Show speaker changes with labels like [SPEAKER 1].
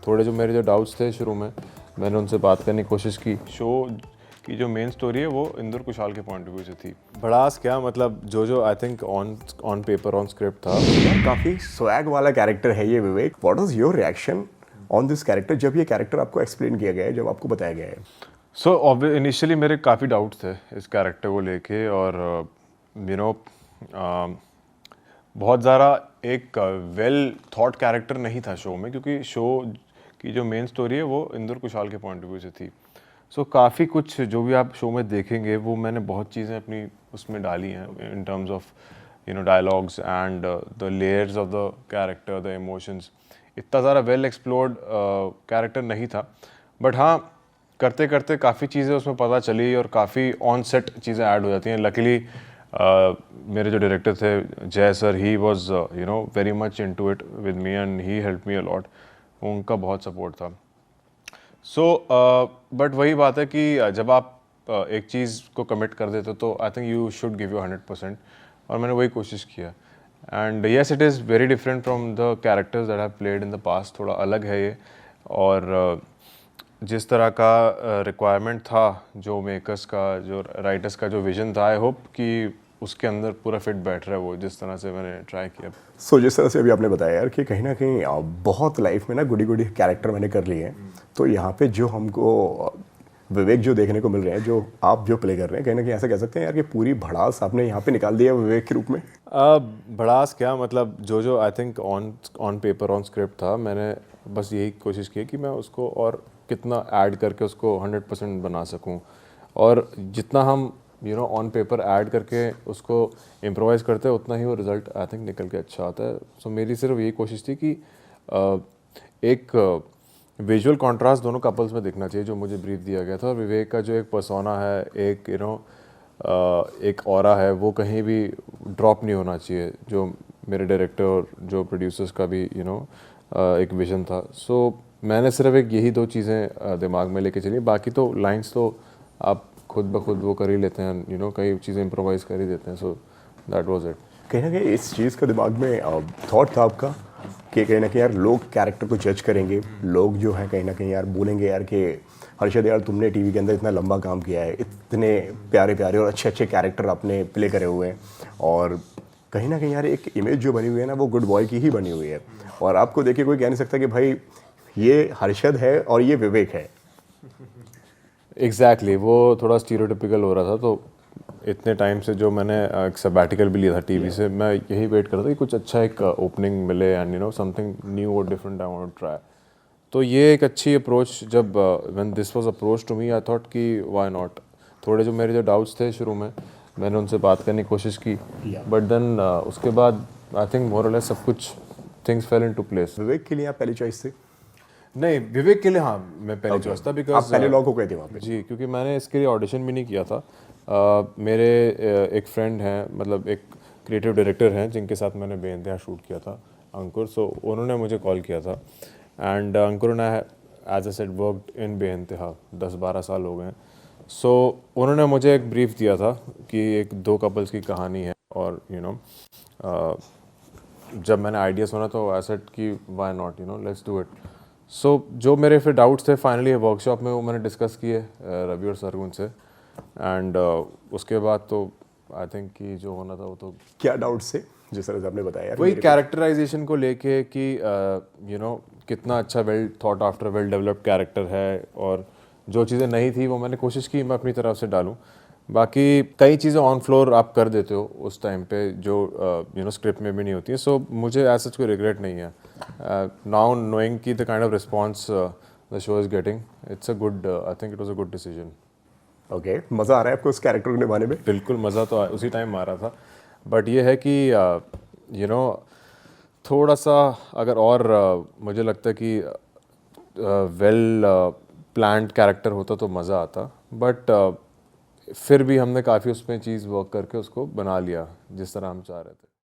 [SPEAKER 1] थोड़े जो मेरे जो डाउट्स थे शुरू में, मैंने उनसे बात करने की कोशिश की। शो की जो मेन स्टोरी है वो इंदुर कुशाल के पॉइंट ऑफ व्यू से थी। भड़ास क्या मतलब जो I think on paper on script था।
[SPEAKER 2] काफ़ी स्वैग वाला कैरेक्टर है ये Vivek. What was your reaction on this character जब ये कैरेक्टर आपको एक्सप्लेन किया गया है, जब आपको बताया गया है?
[SPEAKER 1] सो इनिशियली मेरे काफ़ी डाउट्स थे इस कैरेक्टर को लेके और बहुत ज़्यादा एक वेल थॉट कैरेक्टर नहीं था शो में, क्योंकि शो की जो मेन स्टोरी है वो इंदुर कुशाल के पॉइंट ऑफ व्यू से थी। सो काफ़ी कुछ जो भी आप शो में देखेंगे वो मैंने बहुत चीज़ें अपनी उसमें डाली हैं in terms of dialogues and the layers of the character, the emotions. इतना ज़्यादा वेल एक्सप्लोर्ड कैरेक्टर नहीं था, बट हाँ करते करते काफ़ी चीज़ें उसमें पता चली और काफ़ी ऑन सेट चीज़ें ऐड हो जाती हैं। लकीली मेरे जो डायरेक्टर थे जय sir, he was very much into it with me and he help me a lot. उनका बहुत सपोर्ट था। सो बट वही बात है कि जब आप एक चीज़ को कमिट कर देते हो तो I think you should give you 100%, और मैंने वही कोशिश किया। And yes, it is very different from the characters that have played in the past. थोड़ा अलग है ये, और जिस तरह का रिक्वायरमेंट था, जो मेकर्स का, जो राइटर्स का जो विजन था, आई होप कि उसके अंदर पूरा फिट बैठ रहा है वो, जिस तरह से मैंने ट्राई किया।
[SPEAKER 2] सो जिस तरह से अभी आपने बताया यार कि कहीं ना कहीं बहुत लाइफ में ना गुडी गुडी कैरेक्टर मैंने कर लिए हैं, तो यहाँ पे जो हमको विवेक जो देखने को मिल रहे हैं, जो आप जो प्ले कर रहे हैं, कहीं ना कहीं ऐसा कह सकते हैं यार कि पूरी भड़ास आपने यहाँ पे निकाल दिया विवेक के रूप में।
[SPEAKER 1] भड़ास क्या मतलब जो I think on paper on script था, मैंने बस यही कोशिश की कि मैं उसको और कितना ऐड करके उसको 100% बना सकूं, और जितना हम ऑन पेपर ऐड करके उसको इम्प्रोवाइज़ करते हैं उतना ही वो रिज़ल्ट आई थिंक निकल के अच्छा आता है। सो मेरी सिर्फ यही कोशिश थी कि एक विजुअल कॉन्ट्रास्ट दोनों कपल्स में दिखना चाहिए, जो मुझे ब्रीफ दिया गया था। और विवेक का जो एक पर्सोना है, एक एक ऑरा है, वो कहीं भी ड्रॉप नहीं होना चाहिए, जो मेरे डायरेक्टर और जो प्रोड्यूसर्स का भी एक विजन था। सो मैंने सिर्फ एक यही दो चीज़ें दिमाग में लेके चली, बाकी तो लाइंस तो आप खुद ब खुद वो कर ही लेते हैं, कई चीज़ें इम्प्रोवाइज़ कर ही देते हैं। So that was it.
[SPEAKER 2] कहीं ना कहीं इस चीज़ का दिमाग में थॉट था आपका कि कहीं ना कहीं यार लोग कैरेक्टर को जज करेंगे, लोग जो है कहीं ना कहीं यार बोलेंगे यार कि हर्षद यार तुमने टीवी के अंदर इतना लंबा काम किया है, इतने प्यारे प्यारे और अच्छे अच्छे कैरेक्टर आपने प्ले करे हुए हैं, और कहीं ना कहीं यार एक इमेज जो बनी हुई है ना वो गुड बॉय की ही बनी हुई है, और आपको देख के कोई कह नहीं सकता कि भाई ये हर्षद है और ये विवेक है।
[SPEAKER 1] एग्जैक्टली वो थोड़ा स्टीरियोटिपिकल हो रहा था। तो इतने टाइम से जो मैंने एक सबैटिकल भी लिया था टीवी से, मैं यही वेट कर रहा था कि कुछ अच्छा एक ओपनिंग मिले एंड समथिंग न्यू और different I want to try. तो ये एक अच्छी अप्रोच, जब when this was approach to me, I thought कि व्हाई नॉट। थोड़े जो मेरे जो डाउट्स थे शुरू में, मैंने उनसे बात करने की कोशिश की, बट देन उसके बाद आई थिंक मोर और लेस सब कुछ थिंग्स फेल इनटू प्लेस।
[SPEAKER 2] विवेक के लिए आप पहली चॉइस थे?
[SPEAKER 1] नहीं, विवेक के लिए हाँ मैं पहले चॉइस था, बिकॉज
[SPEAKER 2] आप पहले लॉक हो गए थे वहाँ पे?
[SPEAKER 1] जी, क्योंकि मैंने इसके लिए ऑडिशन भी नहीं किया था। मेरे एक फ्रेंड हैं, मतलब एक क्रिएटिव डायरेक्टर हैं जिनके साथ मैंने बेइंतहा शूट किया था, अंकुर। सो उन्होंने मुझे कॉल किया था, एंड अंकुर ने as a set worked in Beintehaa 10-12 साल हो गए। सो उन्होंने मुझे एक ब्रीफ दिया था कि एक दो कपल्स की कहानी है, और जब मैंने आइडिया सुना तो आई सेड कि why not, let's do it. So जो मेरे फिर डाउट्स थे फाइनली वर्कशॉप में वो मैंने डिस्कस किए रवि और सरगुन से, एंड उसके बाद तो आई थिंक कि जो होना था वो तो।
[SPEAKER 2] क्या डाउट्स थे जिस तरह से आपने बताया?
[SPEAKER 1] वही कैरेक्टराइजेशन को लेके कि कितना अच्छा well thought after well developed character है, और जो चीज़ें नहीं थी वो मैंने कोशिश की मैं अपनी तरफ से डालूं। बाकी कई चीज़ें ऑन फ्लोर आप कर देते हो उस टाइम पे जो स्क्रिप्ट में भी नहीं होती है। सो मुझे ऐसा कोई रिग्रेट नहीं है नाउ नोइंग कि the kind of response the show is getting, it's a good, I think it was a good decision.
[SPEAKER 2] Okay, मज़ा आ रहा है आपको उस कैरेक्टर को निभाने में?
[SPEAKER 1] बिल्कुल मज़ा तो उसी टाइम आ रहा था, बट ये है कि थोड़ा सा अगर और मुझे लगता है कि वेल प्लान्ड कैरेक्टर होता तो मज़ा आता, बट फिर भी हमने काफ़ी उसमें चीज़ वर्क करके उसको बना लिया जिस तरह हम चाह रहे थे।